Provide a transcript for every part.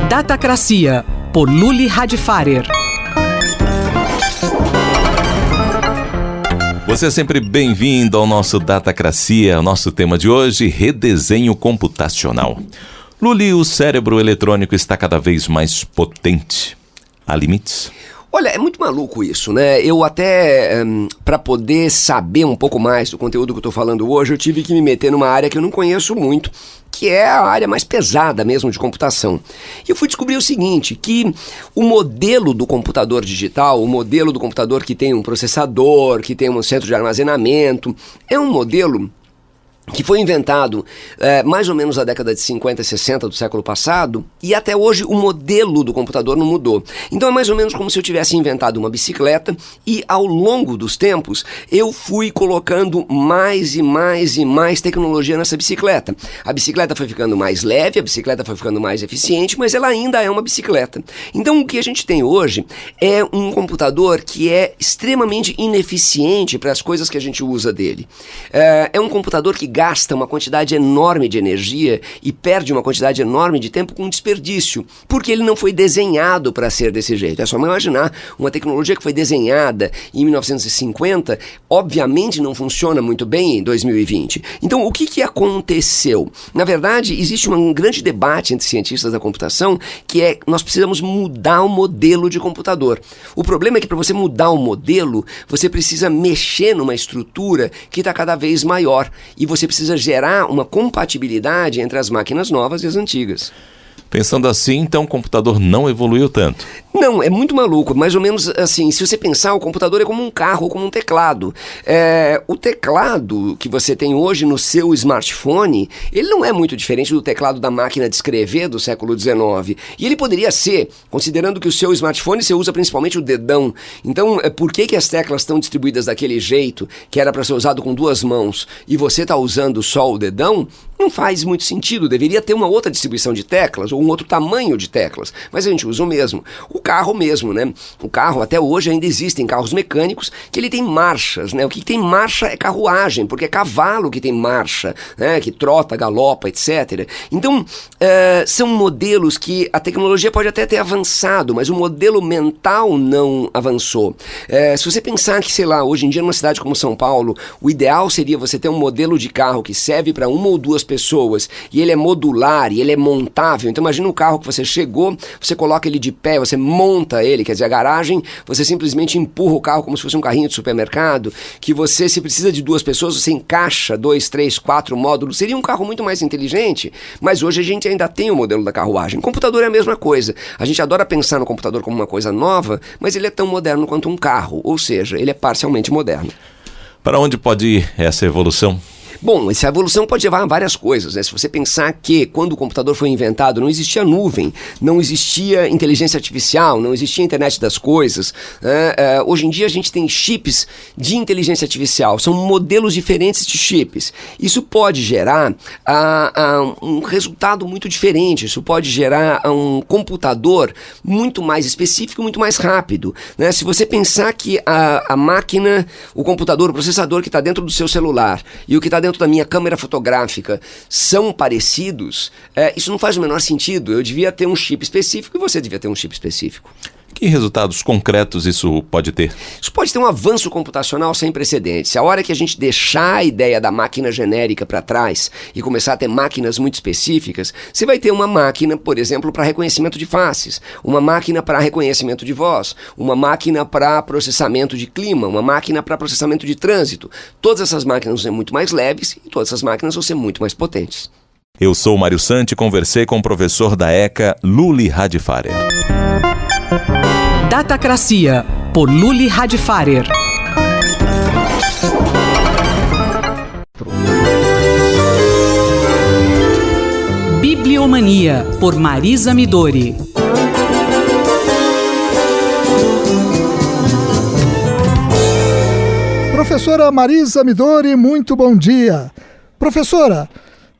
Datacracia, por Luli Radfarer. Você é sempre bem-vindo ao nosso Datacracia. O nosso tema de hoje, redesenho computacional. Luli, o cérebro eletrônico está cada vez mais potente. Há limites? Olha, é muito maluco isso, né? Eu até, para poder saber um pouco mais do conteúdo que eu tô falando hoje, eu tive que me meter numa área que eu não conheço muito, que é a área mais pesada mesmo de computação. E eu fui descobrir o seguinte, que o modelo do computador digital, o modelo do computador que tem um processador, que tem um centro de armazenamento, é um modelo que foi inventado mais ou menos na década de 50 e 60 do século passado, e até hoje o modelo do computador não mudou. Então é mais ou menos como se eu tivesse inventado uma bicicleta e ao longo dos tempos eu fui colocando mais e mais e mais tecnologia nessa bicicleta. A bicicleta foi ficando mais leve, a bicicleta foi ficando mais eficiente, mas ela ainda é uma bicicleta. Então o que a gente tem hoje é um computador que é extremamente ineficiente para as coisas que a gente usa dele. É um computador que gasta uma quantidade enorme de energia e perde uma quantidade enorme de tempo com desperdício, porque ele não foi desenhado para ser desse jeito. É só imaginar, uma tecnologia que foi desenhada em 1950, obviamente não funciona muito bem em 2020. Então, o que aconteceu? Na verdade, existe um grande debate entre cientistas da computação, que é, nós precisamos mudar o modelo de computador. O problema é que para você mudar o modelo, você precisa mexer numa estrutura que está cada vez maior, e você precisa gerar uma compatibilidade entre as máquinas novas e as antigas. Pensando assim, então o computador não evoluiu tanto. Não, é muito maluco, mais ou menos assim, se você pensar, o computador é como um carro, como um teclado. O teclado que você tem hoje no seu smartphone, ele não é muito diferente do teclado da máquina de escrever do século XIX. E ele poderia ser, considerando que o seu smartphone você usa principalmente o dedão. Então, por que as teclas estão distribuídas daquele jeito, que era para ser usado com duas mãos, e você está usando só o dedão? Não faz muito sentido, deveria ter uma outra distribuição de teclas, ou um outro tamanho de teclas, mas a gente usa o mesmo. O carro mesmo, né? O carro, até hoje ainda existem carros mecânicos que ele tem marchas, né? O que tem marcha é carruagem, porque é cavalo que tem marcha, né? Que trota, galopa, etc. Então, são modelos que a tecnologia pode até ter avançado, mas o modelo mental não avançou. Se você pensar que, sei lá, hoje em dia numa cidade como São Paulo, o ideal seria você ter um modelo de carro que serve para uma ou duas pessoas, e ele é modular, e ele é montável. Então imagina um carro que você chegou, você coloca ele de pé, você monta ele, quer dizer, a garagem, você simplesmente empurra o carro como se fosse um carrinho de supermercado, que você, se precisa de duas pessoas, você encaixa 2, 3, 4 módulos, seria um carro muito mais inteligente, mas hoje a gente ainda tem o modelo da carruagem. O computador é a mesma coisa, a gente adora pensar no computador como uma coisa nova, mas ele é tão moderno quanto um carro, ou seja, ele é parcialmente moderno. Para onde pode ir essa evolução? Bom, essa evolução pode levar a várias coisas, né? Se você pensar que quando o computador foi inventado não existia nuvem, não existia inteligência artificial, não existia internet das coisas, hoje em dia a gente tem chips de inteligência artificial, são modelos diferentes de chips. Isso pode gerar um resultado muito diferente, isso pode gerar um computador muito mais específico, muito mais rápido, né? Se você pensar que a máquina, o computador, o processador que está dentro do seu celular e o que está dentro da minha câmera fotográfica são parecidos, isso não faz o menor sentido. Eu devia ter um chip específico e você devia ter um chip específico. Que resultados concretos isso pode ter? Isso pode ter um avanço computacional sem precedentes. A hora que a gente deixar a ideia da máquina genérica para trás e começar a ter máquinas muito específicas, você vai ter uma máquina, por exemplo, para reconhecimento de faces, uma máquina para reconhecimento de voz, uma máquina para processamento de clima, uma máquina para processamento de trânsito. Todas essas máquinas vão ser muito mais leves e todas essas máquinas vão ser muito mais potentes. Eu sou o Mário Santi e conversei com o professor da ECA, Luli Radfarer. Datacracia, por Luli Radfarer. Bibliomania, por Marisa Midori. Professora Marisa Midori, muito bom dia. Professora,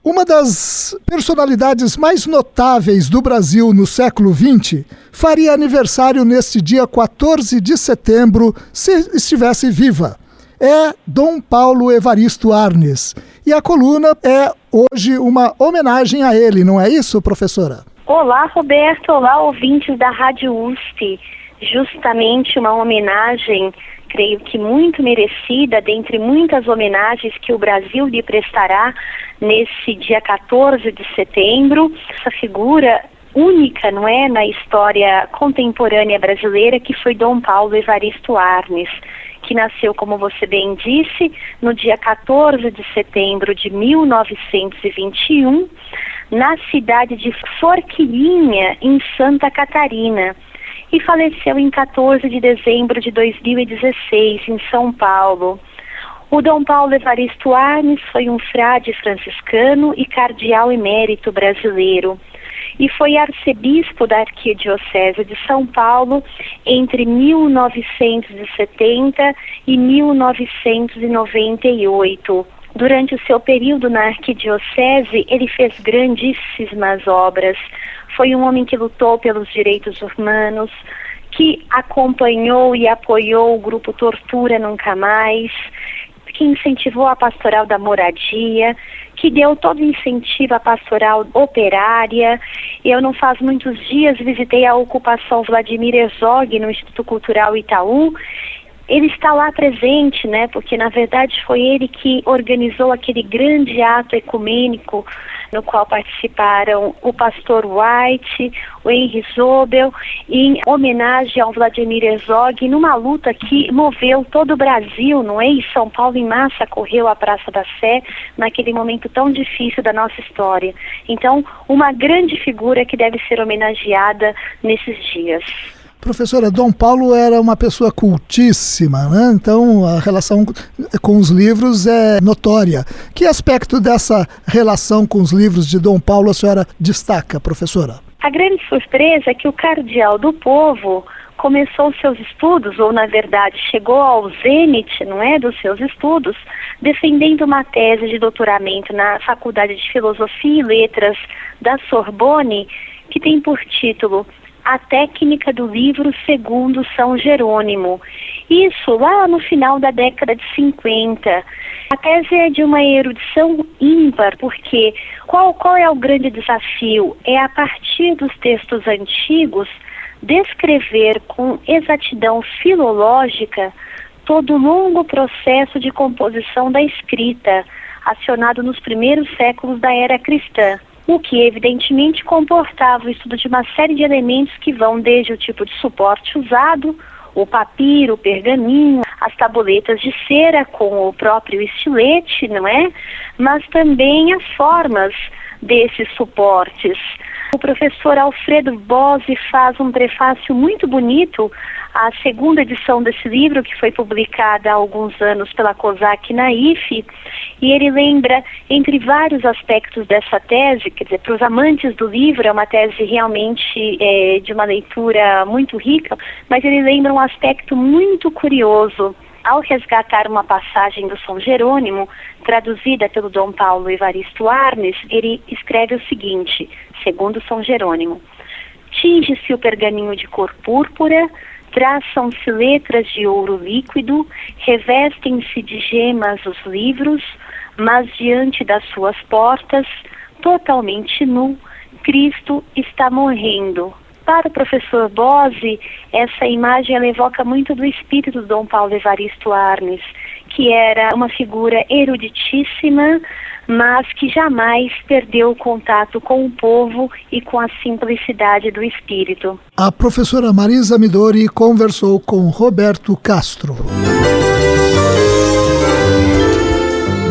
uma das personalidades mais notáveis do Brasil no século XX faria aniversário neste dia 14 de setembro, se estivesse viva. É Dom Paulo Evaristo Arnes. E a coluna é hoje uma homenagem a ele, não é isso, professora? Olá, Roberto. Olá, ouvintes da Rádio USP. Justamente uma homenagem, creio que muito merecida, dentre muitas homenagens que o Brasil lhe prestará nesse dia 14 de setembro. Essa figura única, não é, na história contemporânea brasileira, que foi Dom Paulo Evaristo Arnes, que nasceu, como você bem disse, no dia 14 de setembro de 1921, na cidade de Forquilinha, em Santa Catarina, e faleceu em 14 de dezembro de 2016, em São Paulo. O Dom Paulo Evaristo Arnes foi um frade franciscano e cardeal emérito brasileiro, e foi arcebispo da Arquidiocese de São Paulo entre 1970 e 1998. Durante o seu período na Arquidiocese, ele fez grandíssimas obras. Foi um homem que lutou pelos direitos humanos, que acompanhou e apoiou o grupo Tortura Nunca Mais, que incentivou a pastoral da moradia, que deu todo incentivo à pastoral operária. Eu não faz muitos dias visitei a ocupação Vladimir Herzog no Instituto Cultural Itaú. Ele está lá presente, né? Porque na verdade foi ele que organizou aquele grande ato ecumênico no qual participaram o pastor White, o Henry Zobel, em homenagem ao Vladimir Herzog, numa luta que moveu todo o Brasil, não é? E São Paulo em massa correu à Praça da Sé naquele momento tão difícil da nossa história. Então, uma grande figura que deve ser homenageada nesses dias. Professora, Dom Paulo era uma pessoa cultíssima, né? Então a relação com os livros é notória. Que aspecto dessa relação com os livros de Dom Paulo a senhora destaca, professora? A grande surpresa é que o cardeal do povo começou seus estudos, ou na verdade chegou ao zênite, não é, dos seus estudos, defendendo uma tese de doutoramento na Faculdade de Filosofia e Letras da Sorbonne, que tem por título A Técnica do Livro segundo São Jerônimo. Isso lá no final da década de 50. A tese é de uma erudição ímpar, porque qual é o grande desafio? É, a partir dos textos antigos, descrever com exatidão filológica todo o longo processo de composição da escrita, acionado nos primeiros séculos da era cristã, o que evidentemente comportava o estudo de uma série de elementos que vão desde o tipo de suporte usado, o papiro, o pergaminho, as tabuletas de cera com o próprio estilete, não é? Mas também as formas desses suportes. O professor Alfredo Bose faz um prefácio muito bonito à segunda edição desse livro, que foi publicada há alguns anos pela COSAC na IFE, e ele lembra, entre vários aspectos dessa tese, quer dizer, para os amantes do livro, é uma tese realmente de uma leitura muito rica, mas ele lembra um aspecto muito curioso. Ao resgatar uma passagem do São Jerônimo, traduzida pelo Dom Paulo Evaristo Arnes, ele escreve o seguinte, segundo São Jerônimo: tinge-se o pergaminho de cor púrpura, traçam-se letras de ouro líquido, revestem-se de gemas os livros, mas diante das suas portas, totalmente nu, Cristo está morrendo. Para o professor Bose, essa imagem ela evoca muito do espírito do Dom Paulo Evaristo Arnes, que era uma figura eruditíssima, mas que jamais perdeu o contato com o povo e com a simplicidade do espírito. A professora Marisa Midori conversou com Roberto Castro.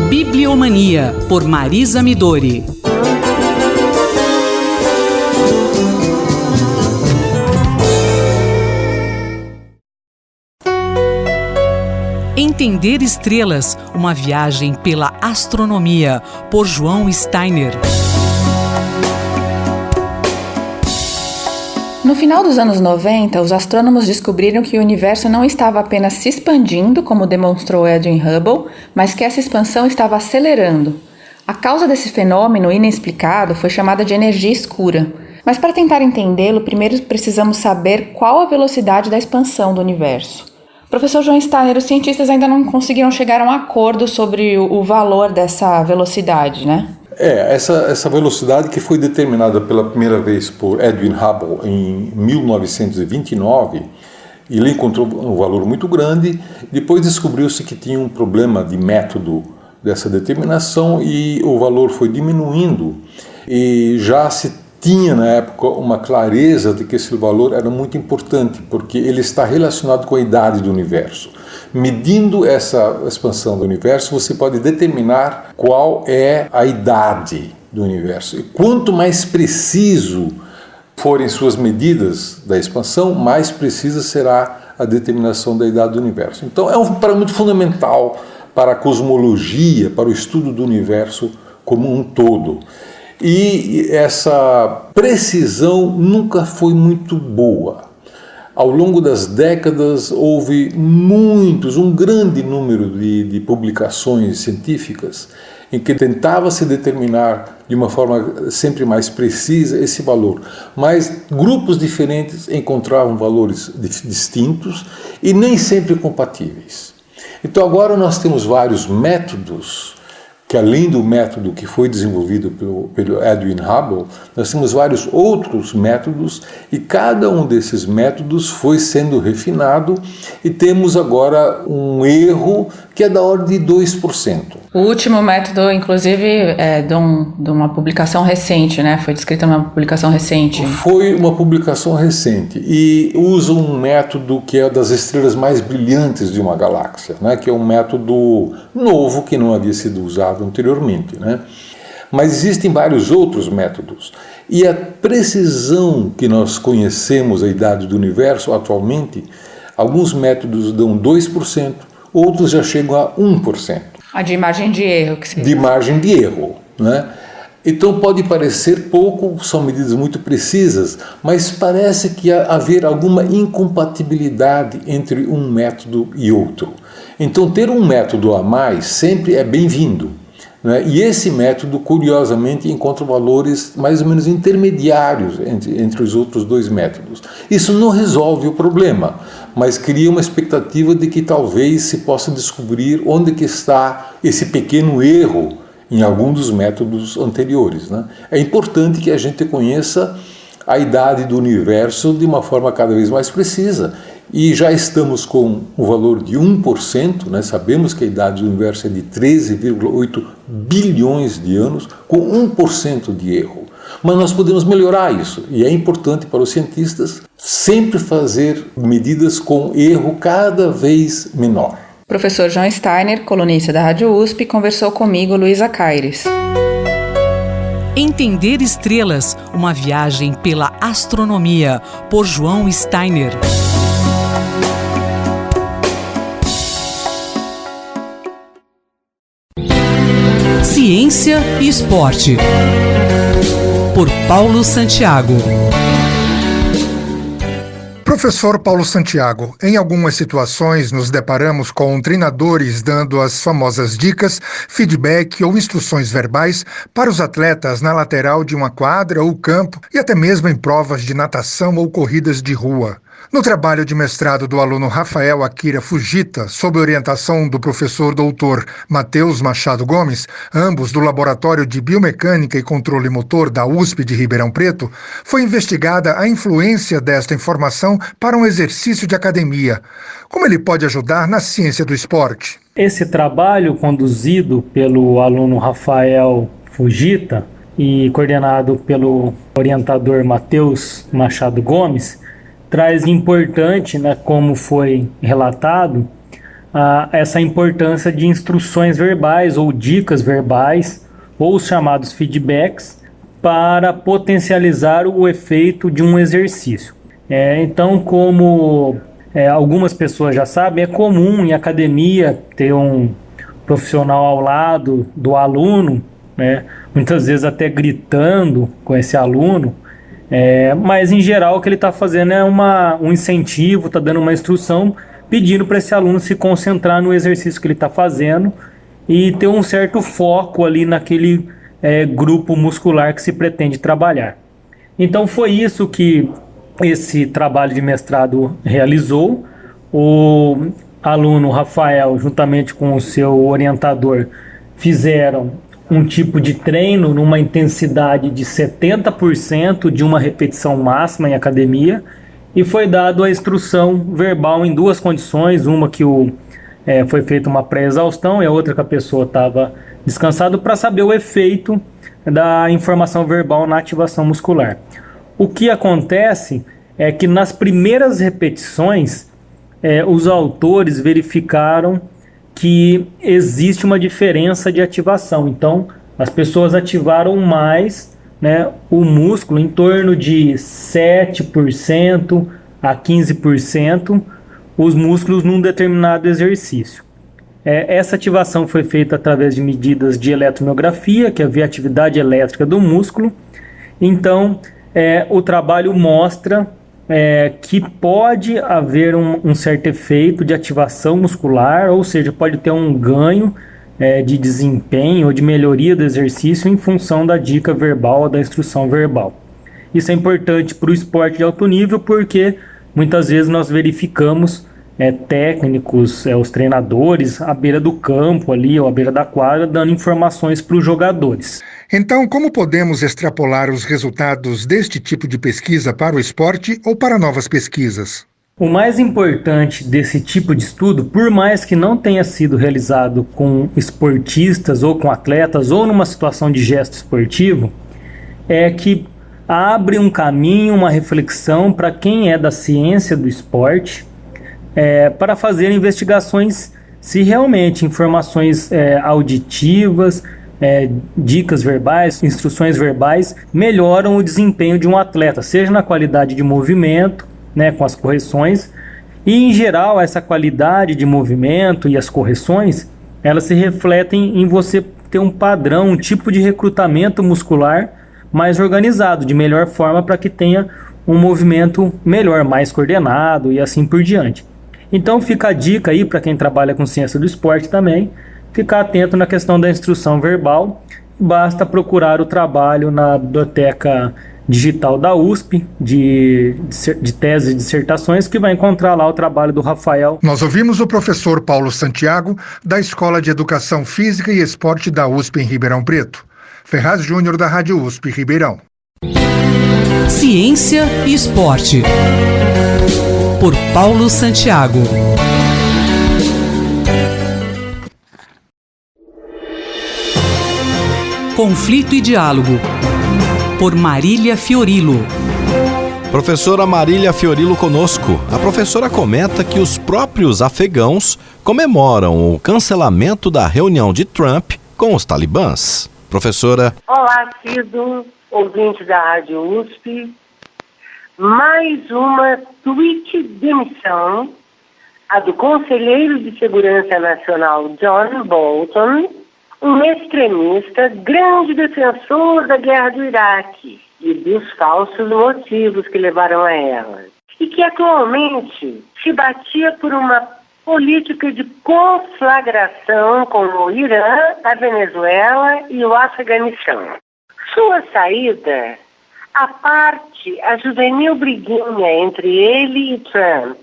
Bibliomania, por Marisa Midori. Entender Estrelas, uma viagem pela astronomia, por João Steiner. No final dos anos 90, os astrônomos descobriram que o universo não estava apenas se expandindo, como demonstrou Edwin Hubble, mas que essa expansão estava acelerando. A causa desse fenômeno inexplicado foi chamada de energia escura. Mas para tentar entendê-lo, primeiro precisamos saber qual a velocidade da expansão do universo. Professor João Steiner, os cientistas ainda não conseguiram chegar a um acordo sobre o valor dessa velocidade, né? Essa velocidade que foi determinada pela primeira vez por Edwin Hubble em 1929, ele encontrou um valor muito grande. Depois descobriu-se que tinha um problema de método dessa determinação e o valor foi diminuindo, e já se tinha na época uma clareza de que esse valor era muito importante, porque ele está relacionado com a idade do universo. Medindo essa expansão do universo, você pode determinar qual é a idade do universo. E quanto mais preciso forem suas medidas da expansão, mais precisa será a determinação da idade do universo. Então é um parâmetro fundamental para a cosmologia, para o estudo do universo como um todo. E essa precisão nunca foi muito boa. Ao longo das décadas houve um grande número de publicações científicas em que tentava-se determinar de uma forma sempre mais precisa esse valor, mas grupos diferentes encontravam valores distintos e nem sempre compatíveis. Então agora nós temos vários métodos, que além do método que foi desenvolvido pelo Edwin Hubble, nós temos vários outros métodos, e cada um desses métodos foi sendo refinado, e temos agora um erro que é da ordem de 2%. O último método, inclusive, é de uma publicação recente, né? Foi descrito numa publicação recente. Foi uma publicação recente, e usa um método que é das estrelas mais brilhantes de uma galáxia, né? Que é um método novo que não havia sido usado anteriormente, né? Mas existem vários outros métodos, e a precisão que nós conhecemos a idade do universo atualmente, alguns métodos dão 2%, outros já chegam a 1%. A de margem de erro. Que de margem de erro, né? Então pode parecer pouco, são medidas muito precisas, mas parece que haver alguma incompatibilidade entre um método e outro. Então ter um método a mais sempre é bem-vindo, né? E esse método, curiosamente, encontra valores mais ou menos intermediários entre os outros dois métodos. Isso não resolve o problema, mas cria uma expectativa de que talvez se possa descobrir onde que está esse pequeno erro em algum dos métodos anteriores, né? É importante que a gente conheça a idade do universo de uma forma cada vez mais precisa. E já estamos com o valor de 1%, né? Sabemos que a idade do universo é de 13,8 bilhões de anos, com 1% de erro. Mas nós podemos melhorar isso, e é importante para os cientistas sempre fazer medidas com erro cada vez menor. Professor João Steiner, colunista da Rádio USP, conversou comigo, Luísa Caires. Entender Estrelas, uma viagem pela astronomia, por João Steiner. Ciência e Esporte, por Paulo Santiago. Professor Paulo Santiago, em algumas situações nos deparamos com treinadores dando as famosas dicas, feedback ou instruções verbais para os atletas na lateral de uma quadra ou campo e até mesmo em provas de natação ou corridas de rua. No trabalho de mestrado do aluno Rafael Akira Fujita, sob orientação do professor doutor Matheus Machado Gomes, ambos do Laboratório de Biomecânica e Controle Motor da USP de Ribeirão Preto, foi investigada a influência desta informação para um exercício de academia. Como ele pode ajudar na ciência do esporte? Esse trabalho, conduzido pelo aluno Rafael Fujita e coordenado pelo orientador Matheus Machado Gomes, traz importante, né, como foi relatado, essa importância de instruções verbais ou dicas verbais, ou os chamados feedbacks, para potencializar o efeito de um exercício. Então, como algumas pessoas já sabem, é comum em academia ter um profissional ao lado do aluno, né, muitas vezes até gritando com esse aluno, mas em geral o que ele está fazendo é um incentivo, está dando uma instrução, pedindo para esse aluno se concentrar no exercício que ele está fazendo e ter um certo foco ali naquele grupo muscular que se pretende trabalhar. Então foi isso que esse trabalho de mestrado realizou. O aluno Rafael, juntamente com o seu orientador, fizeram um tipo de treino numa intensidade de 70% de uma repetição máxima em academia, e foi dado a instrução verbal em duas condições, uma que foi feita uma pré-exaustão e a outra que a pessoa estava descansada, para saber o efeito da informação verbal na ativação muscular. O que acontece é que nas primeiras repetições, os autores verificaram que existe uma diferença de ativação. Então, as pessoas ativaram mais, né, o músculo em torno de 7% a 15%, os músculos num determinado exercício. Essa ativação foi feita através de medidas de eletromiografia, que é a atividade elétrica do músculo. Então, o trabalho mostra que pode haver um certo efeito de ativação muscular, ou seja, pode ter um ganho de desempenho ou de melhoria do exercício em função da dica verbal ou da instrução verbal. Isso é importante para o esporte de alto nível, porque muitas vezes nós verificamos técnicos, os treinadores à beira do campo ali, ou à beira da quadra, dando informações para os jogadores. Então, como podemos extrapolar os resultados deste tipo de pesquisa para o esporte ou para novas pesquisas? O mais importante desse tipo de estudo, por mais que não tenha sido realizado com esportistas ou com atletas ou numa situação de gesto esportivo, é que abre um caminho, uma reflexão para quem é da ciência do esporte, para fazer investigações se realmente informações auditivas, dicas verbais, instruções verbais melhoram o desempenho de um atleta, seja na qualidade de movimento, né, com as correções, e em geral essa qualidade de movimento e as correções, elas se refletem em você ter um padrão, um tipo de recrutamento muscular mais organizado, de melhor forma, para que tenha um movimento melhor, mais coordenado e assim por diante. Então fica a dica aí para quem trabalha com ciência do esporte também, ficar atento na questão da instrução verbal. Basta procurar o trabalho na biblioteca digital da USP, de teses e dissertações, que vai encontrar lá o trabalho do Rafael. Nós ouvimos o professor Paulo Santiago, da Escola de Educação Física e Esporte da USP em Ribeirão Preto. Ferraz Júnior, da Rádio USP Ribeirão. Ciência e Esporte, por Paulo Santiago. Conflito e Diálogo, por Marília Fiorilo. Professora Marília Fiorilo conosco. A professora comenta que os próprios afegãos comemoram o cancelamento da reunião de Trump com os talibãs. Professora. Olá, querido ouvinte da Rádio USP. Mais uma tweet demissão, a do Conselheiro de Segurança Nacional John Bolton, um extremista, grande defensor da guerra do Iraque e dos falsos motivos que levaram a ela, e que atualmente se batia por uma política de conflagração com o Irã, a Venezuela e o Afeganistão. Sua saída, a parte a juvenil briguinha entre ele e Trump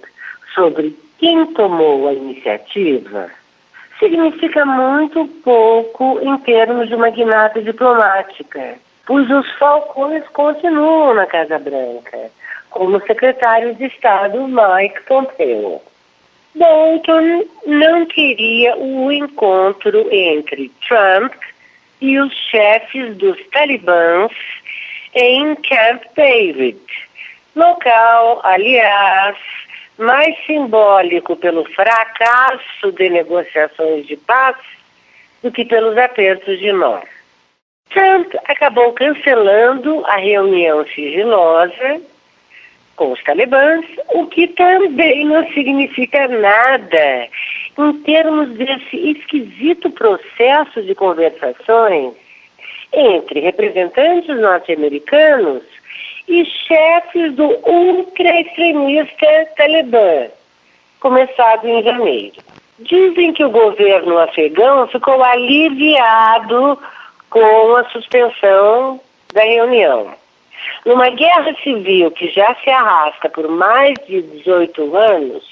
sobre quem tomou a iniciativa, significa muito pouco em termos de uma guinada diplomática, pois os falcões continuam na Casa Branca, como o secretário de Estado Mike Pompeo. Bolton não queria o encontro entre Trump e os chefes dos talibãs em Camp David, local, aliás, mais simbólico pelo fracasso de negociações de paz do que pelos apertos de mão. Trump acabou cancelando a reunião sigilosa com os talibãs, o que também não significa nada em termos desse esquisito processo de conversações entre representantes norte-americanos e chefes do ultra-extremista Talibã, começado em janeiro. Dizem que o governo afegão ficou aliviado com a suspensão da reunião. Numa guerra civil que já se arrasta por mais de 18 anos,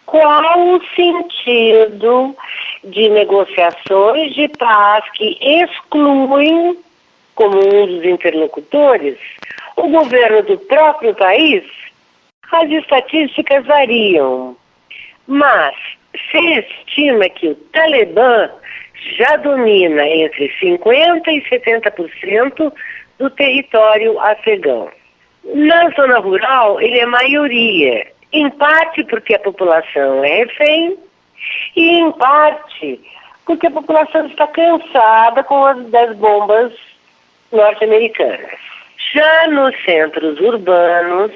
qual o sentido de negociações de paz que excluem, como um dos interlocutores, o governo do próprio país. As estatísticas variam, mas se estima que o Talibã já domina entre 50% e 70% do território afegão. Na zona rural, ele é maioria, em parte porque a população é refém e em parte porque a população está cansada das bombas norte-americanas. Já nos centros urbanos,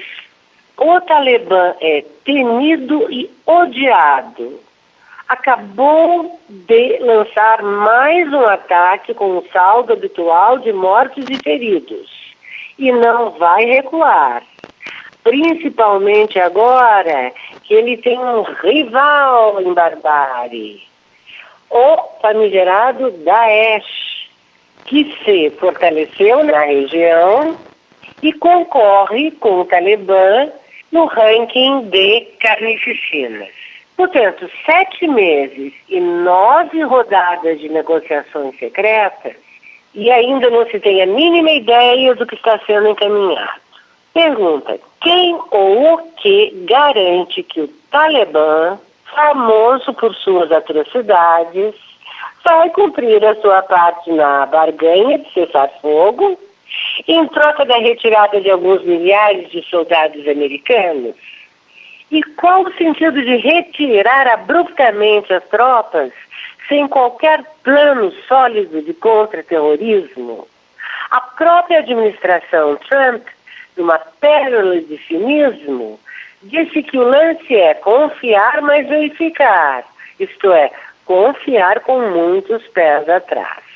o Talibã é temido e odiado. Acabou de lançar mais um ataque com um saldo habitual de mortos e feridos. E não vai recuar. Principalmente agora que ele tem um rival em barbárie. O famigerado Daesh, que se fortaleceu na região e concorre com o Talibã no ranking de carnificinas. Portanto, 7 meses e 9 rodadas de negociações secretas e ainda não se tem a mínima ideia do que está sendo encaminhado. Pergunta, quem ou o que garante que o Talibã, famoso por suas atrocidades, vai cumprir a sua parte na barganha de cessar-fogo em troca da retirada de alguns milhares de soldados americanos? E qual o sentido de retirar abruptamente as tropas sem qualquer plano sólido de contra-terrorismo? A própria administração Trump, numa pérola de cinismo, disse que o lance é confiar, mas verificar. Isto é, confiar com muitos pés atrás.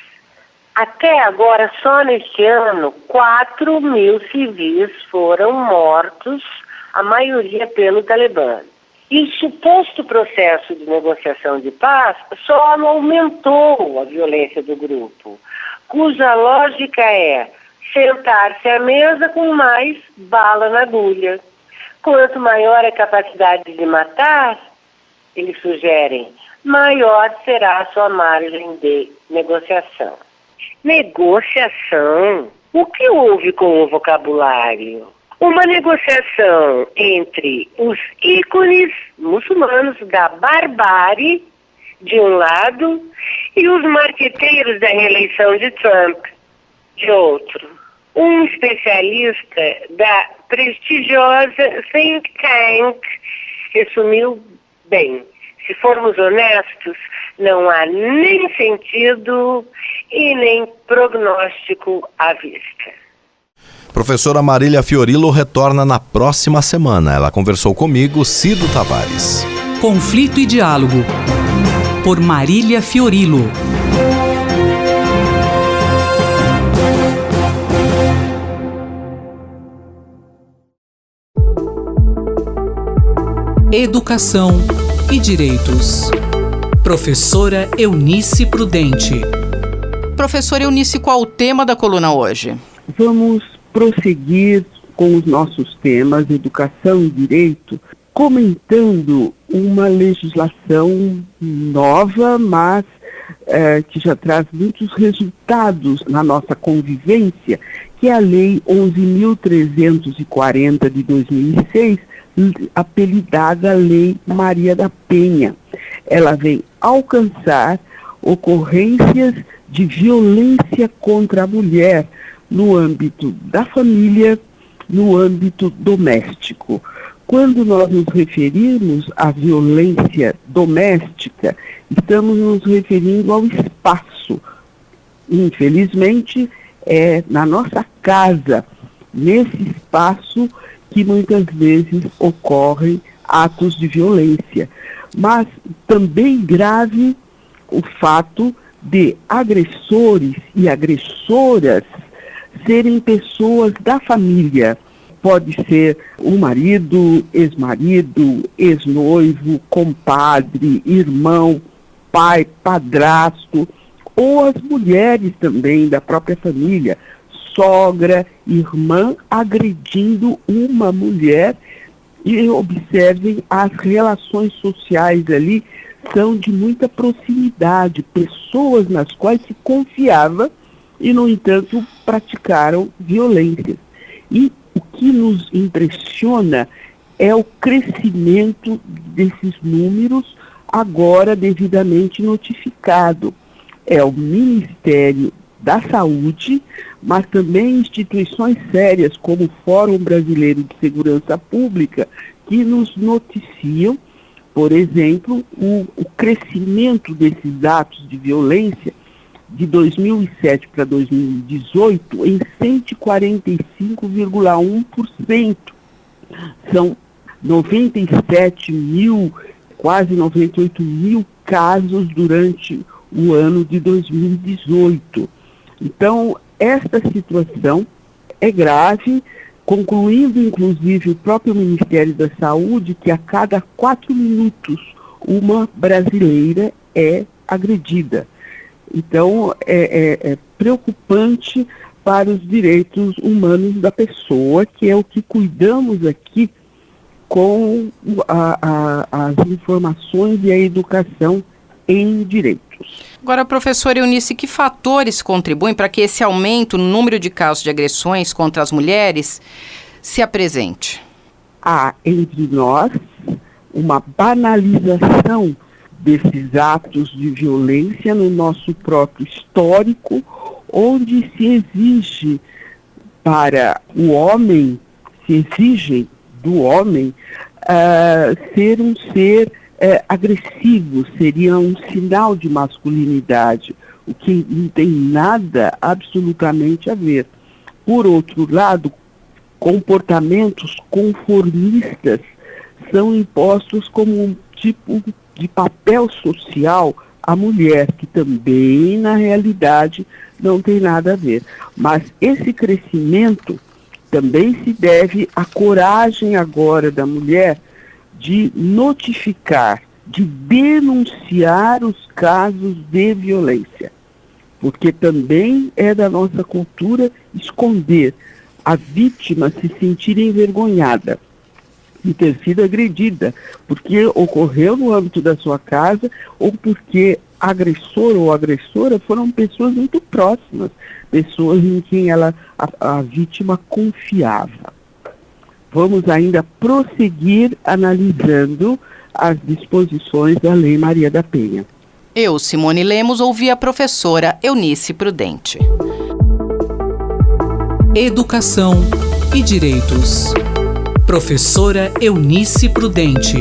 Até agora, só neste ano, 4.000 civis foram mortos, a maioria pelo Talibã. E o suposto processo de negociação de paz só aumentou a violência do grupo, cuja lógica é sentar-se à mesa com mais bala na agulha. Quanto maior a capacidade de matar, eles sugerem, maior será a sua margem de negociação. Negociação? O que houve com o vocabulário? Uma negociação entre os ícones muçulmanos da barbárie, de um lado, e os marqueteiros da reeleição de Trump, de outro. Um especialista da prestigiosa Think Tank resumiu bem. Se formos honestos, não há nem sentido e nem prognóstico à vista. Professora Marília Fiorilo retorna na próxima semana. Ela conversou comigo, Cido Tavares. Conflito e Diálogo, por Marília Fiorilo. Educação e Direitos. Professora Eunice Prudente. Professora Eunice, qual o tema da coluna hoje? Vamos prosseguir com os nossos temas, educação e direito, comentando uma legislação nova, mas que já traz muitos resultados na nossa convivência, que é a Lei 11.340 de 2006, apelidada Lei Maria da Penha. Ela vem alcançar ocorrências de violência contra a mulher no âmbito da família, no âmbito doméstico. Quando nós nos referimos à violência doméstica, estamos nos referindo ao espaço. Infelizmente, é na nossa casa, nesse espaço, que muitas vezes ocorrem atos de violência. Mas também grave o fato de agressores e agressoras serem pessoas da família. Pode ser o marido, ex-marido, ex-noivo, compadre, irmão, pai, padrasto, ou as mulheres também da própria família, sogra, irmã, agredindo uma mulher. E observem as relações sociais ali são de muita proximidade, pessoas nas quais se confiava e, no entanto, praticaram violências. E o que nos impressiona é o crescimento desses números, agora devidamente notificado. É o Ministério da Saúde, mas também instituições sérias como o Fórum Brasileiro de Segurança Pública, que nos noticiam, por exemplo, o crescimento desses atos de violência de 2007 para 2018 em 145,1%. São 97 mil, quase 98 mil casos durante o ano de 2018. Então, esta situação é grave, concluindo, inclusive, o próprio Ministério da Saúde que a cada 4 minutos uma brasileira é agredida. Então, é preocupante para os direitos humanos da pessoa, que é o que cuidamos aqui com as informações e a educação em direitos. Agora, professora Eunice, que fatores contribuem para que esse aumento no número de casos de agressões contra as mulheres se apresente? Há entre nós uma banalização desses atos de violência no nosso próprio histórico, onde se exige para o homem, se exigem do homem ser um ser agressivo, seria um sinal de masculinidade, o que não tem nada absolutamente a ver. Por outro lado, comportamentos conformistas são impostos como um tipo de papel social à mulher, que também, na realidade, não tem nada a ver. Mas esse crescimento também se deve à coragem agora da mulher de notificar, de denunciar os casos de violência. Porque também é da nossa cultura esconder, a vítima se sentir envergonhada de ter sido agredida, porque ocorreu no âmbito da sua casa ou porque agressor ou agressora foram pessoas muito próximas, pessoas em quem a vítima confiava. Vamos ainda prosseguir analisando as disposições da Lei Maria da Penha. Eu, Simone Lemos, ouvi a professora Eunice Prudente. Educação e direitos. Professora Eunice Prudente.